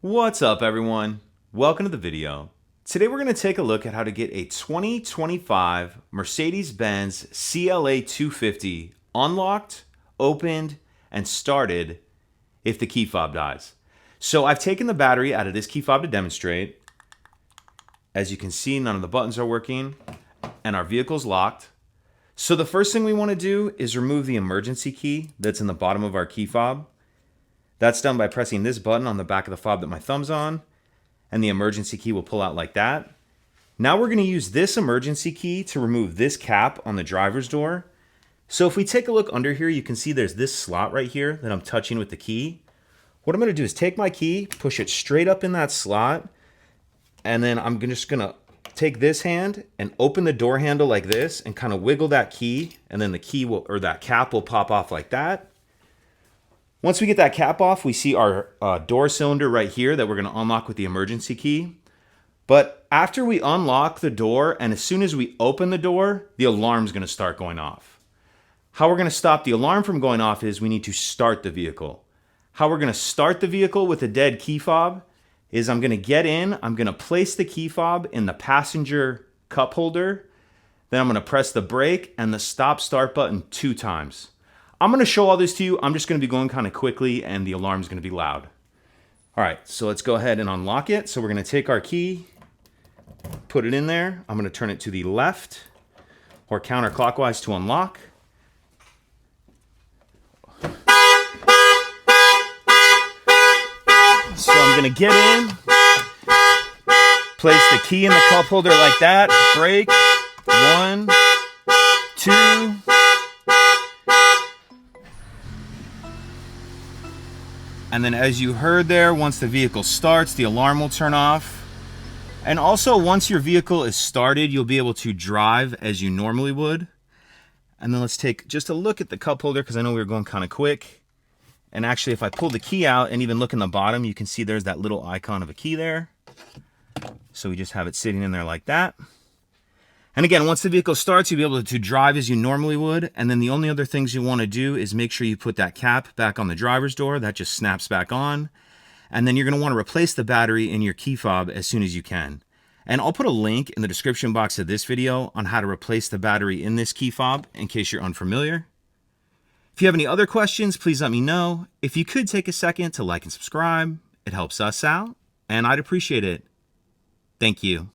What's up, everyone? Welcome to the video. Today we're going to take a look at how to get a 2025 Mercedes-Benz CLA 250 unlocked, opened, and started if the key fob dies. So I've taken the battery out of this key fob to demonstrate. As you can see, none of the buttons are working and our vehicle's locked. So the first thing we want to do is remove the emergency key that's in the bottom of our key fob. That's done by pressing this button on the back of the fob that my thumb's on, and the emergency key will pull out like that. Now we're going to use this emergency key to remove this cap on the driver's door. So if we take a look under here, you can see there's this slot right here that I'm touching with the key. What I'm going to do is take my key, push it straight up in that slot, and then I'm just going to take this hand and open the door handle like this and kind of wiggle that key, and then the key will, or that cap will pop off like that. Once we get that cap off, we see our door cylinder right here that we're going to unlock with the emergency key. But after we unlock the door, and as soon as we open the door, the alarm's going to start going off. How we're going to stop the alarm from going off is we need to start the vehicle. How we're going to start the vehicle with a dead key fob is I'm going to get in, I'm going to place the key fob in the passenger cup holder, then I'm going to press the brake and the stop start button 2 times. I'm going to show all this to you. I'm just going to be going kind of quickly and the alarm's going to be loud. All right, so let's go ahead and unlock it. So we're going to take our key, put it in there. I'm going to turn it to the left or counterclockwise to unlock. So I'm going to get in, place the key in the cup holder like that, brake, 1, 2, and then as you heard there, once the vehicle starts, the alarm will turn off. And also, once your vehicle is started, you'll be able to drive as you normally would. And then let's take just a look at the cup holder, because I know we were going kind of quick. And actually, if I pull the key out and even look in the bottom, you can see there's that little icon of a key there. So we just have it sitting in there like that. And again, once the vehicle starts, you'll be able to drive as you normally would. And then the only other things you want to do is make sure you put that cap back on the driver's door. That just snaps back on. And then you're going to want to replace the battery in your key fob as soon as you can. And I'll put a link in the description box of this video on how to replace the battery in this key fob in case you're unfamiliar. If you have any other questions, please let me know. If you could take a second to like and subscribe, it helps us out, and I'd appreciate it. Thank you.